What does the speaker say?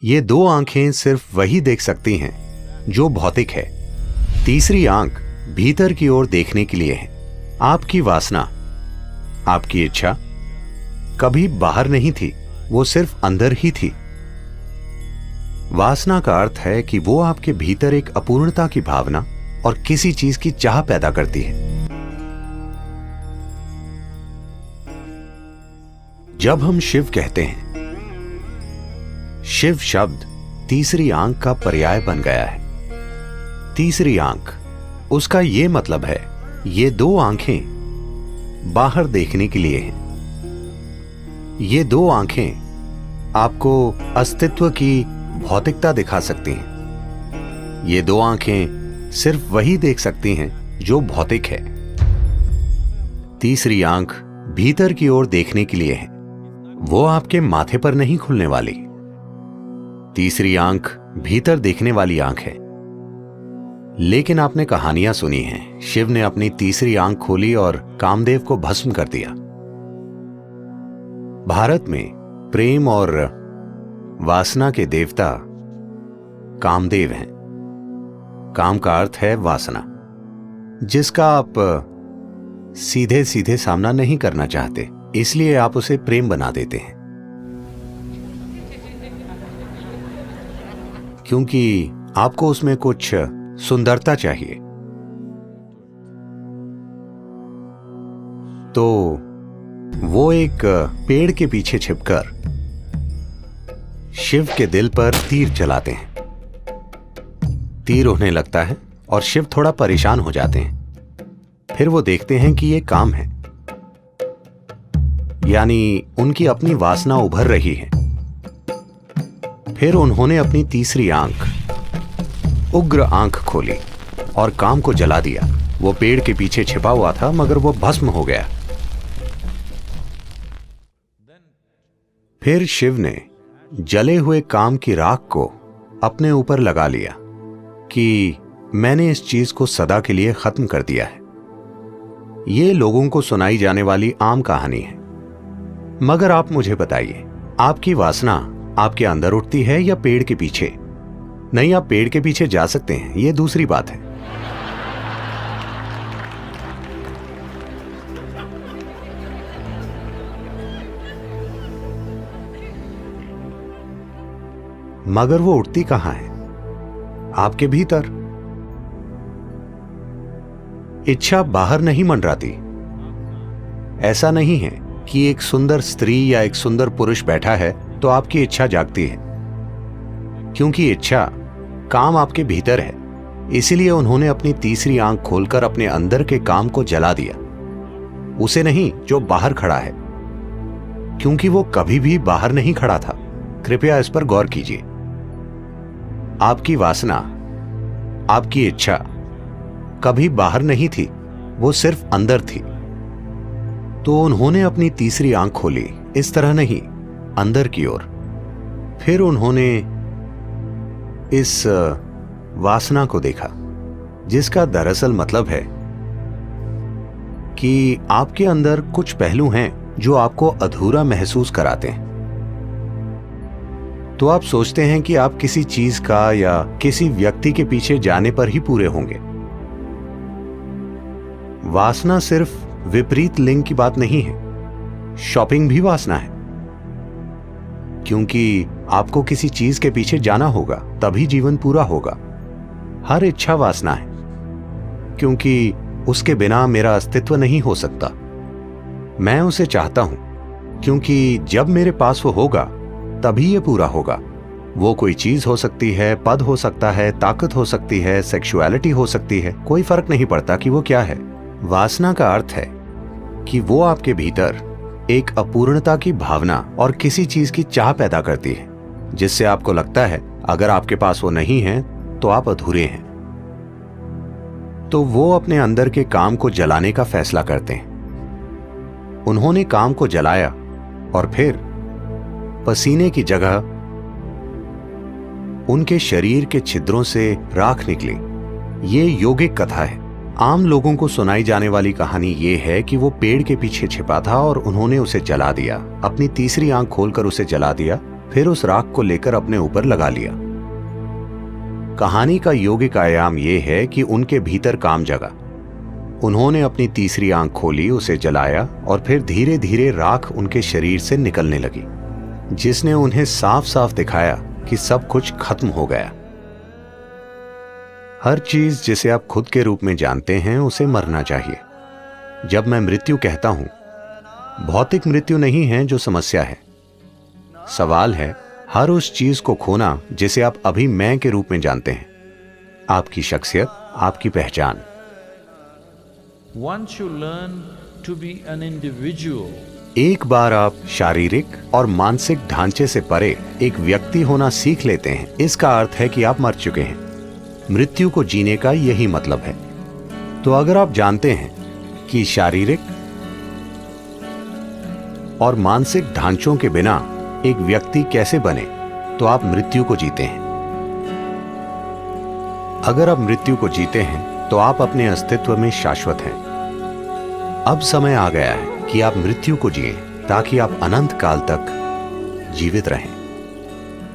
ये दो आंखें सिर्फ वही देख सकती हैं जो भौतिक है। तीसरी आंख भीतर की ओर देखने के लिए है। आपकी वासना, आपकी इच्छा कभी बाहर नहीं थी, वो सिर्फ अंदर ही थी। वासना का अर्थ है कि वो आपके भीतर एक अपूर्णता की भावना और किसी चीज की चाह पैदा करती है। जब हम शिव कहते हैं, शिव शब्द तीसरी आंख का पर्याय बन गया है। तीसरी आंख, उसका यह मतलब है ये दो आंखें बाहर देखने के लिए हैं। ये दो आंखें आपको अस्तित्व की भौतिकता दिखा सकती हैं। ये दो आंखें सिर्फ वही देख सकती हैं जो भौतिक है। तीसरी आंख भीतर की ओर देखने के लिए है, वो आपके माथे पर नहीं खुलने वाली। तीसरी आंख भीतर देखने वाली आंख है। लेकिन आपने कहानियां सुनी हैं, शिव ने अपनी तीसरी आंख खोली और कामदेव को भस्म कर दिया। भारत में प्रेम और वासना के देवता कामदेव हैं। काम का अर्थ है वासना, जिसका आप सीधे सीधे सामना नहीं करना चाहते, इसलिए आप उसे प्रेम बना देते हैं, क्योंकि आपको उसमें कुछ सुंदरता चाहिए। तो वो एक पेड़ के पीछे छिपकर शिव के दिल पर तीर चलाते हैं। तीर उड़ने लगता है और शिव थोड़ा परेशान हो जाते हैं। फिर वो देखते हैं कि ये काम है, यानी उनकी अपनी वासना उभर रही है। फिर उन्होंने अपनी तीसरी आंख, उग्र आंख खोली और काम को जला दिया। वो पेड़ के पीछे छिपा हुआ था, मगर वो भस्म हो गया। फिर शिव ने जले हुए काम की राख को अपने ऊपर लगा लिया कि मैंने इस चीज को सदा के लिए खत्म कर दिया है। ये लोगों को सुनाई जाने वाली आम कहानी है, मगर आप मुझे बताइए, आपकी वासना आपके अंदर उठती है या पेड़ के पीछे? नहीं, आप पेड़ के पीछे जा सकते हैं, यह दूसरी बात है। मगर वो उठती कहां है? आपके भीतर। इच्छा बाहर नहीं मंडराती। ऐसा नहीं है कि एक सुंदर स्त्री या एक सुंदर पुरुष बैठा है तो आपकी इच्छा जागती है, क्योंकि इच्छा काम आपके भीतर है। इसीलिए उन्होंने अपनी तीसरी आंख खोलकर अपने अंदर के काम को जला दिया, उसे नहीं जो बाहर खड़ा है, क्योंकि वो कभी भी बाहर नहीं खड़ा था। कृपया इस पर गौर कीजिए। आपकी वासना, आपकी इच्छा कभी बाहर नहीं थी, वो सिर्फ अंदर थी। तो उन्होंने अपनी तीसरी आंख खोली, इस तरह नहीं, अंदर की ओर। फिर उन्होंने इस वासना को देखा, जिसका दरअसल मतलब है कि आपके अंदर कुछ पहलू हैं जो आपको अधूरा महसूस कराते हैं। तो आप सोचते हैं कि आप किसी चीज का या किसी व्यक्ति के पीछे जाने पर ही पूरे होंगे। वासना सिर्फ विपरीत लिंग की बात नहीं है, शॉपिंग भी वासना है, क्योंकि आपको किसी चीज के पीछे जाना होगा, तभी जीवन पूरा होगा। हर इच्छा वासना है, क्योंकि उसके बिना मेरा अस्तित्व नहीं हो सकता। मैं उसे चाहता हूं, क्योंकि जब मेरे पास वो होगा तभी ये पूरा होगा। वो कोई चीज हो सकती है, पद हो सकता है, ताकत हो सकती है, सेक्सुअलिटी हो सकती है, कोई फर्क नहीं पड़ता कि वो क्या है। वासना का अर्थ है कि वो आपके भीतर एक अपूर्णता की भावना और किसी चीज की चाह पैदा करती है, जिससे आपको लगता है अगर आपके पास वो नहीं है तो आप अधूरे हैं। तो वो अपने अंदर के काम को जलाने का फैसला करते हैं। उन्होंने काम को जलाया और फिर पसीने की जगह उनके शरीर के छिद्रों से राख निकली। ये योगिक कथा है। आम लोगों को सुनाई जाने वाली कहानी ये है कि वो पेड़ के पीछे छिपा था और उन्होंने उसे जला दिया, अपनी तीसरी आंख खोलकर उसे जला दिया फिर उस राख को लेकर अपने ऊपर लगा लिया। कहानी का यौगिक आयाम यह है कि उनके भीतर काम जगा। उन्होंने अपनी तीसरी आंख खोली, उसे जलाया और फिर धीरे धीरे राख उनके शरीर से निकलने लगी, जिसने उन्हें साफ साफ दिखाया कि सब कुछ खत्म हो गया। हर चीज जिसे आप खुद के रूप में जानते हैं उसे मरना चाहिए। जब मैं मृत्यु कहता हूं, भौतिक मृत्यु नहीं है जो समस्या है। सवाल है हर उस चीज को खोना जिसे आप अभी मैं के रूप में जानते हैं, आपकी शख्सियत, आपकी पहचान। Once you learn to be an individual, एक बार आप शारीरिक और मानसिक ढांचे से परे एक व्यक्ति होना सीख लेते हैं, इसका अर्थ है कि आप मर चुके हैं। मृत्यु को जीने का यही मतलब है। तो अगर आप जानते हैं कि शारीरिक और मानसिक ढांचों के बिना एक व्यक्ति कैसे बने, तो आप मृत्यु को जीते हैं। अगर आप मृत्यु को जीते हैं तो आप अपने अस्तित्व में शाश्वत हैं। अब समय आ गया है कि आप मृत्यु को जिएं ताकि आप अनंत काल तक जीवित रहें।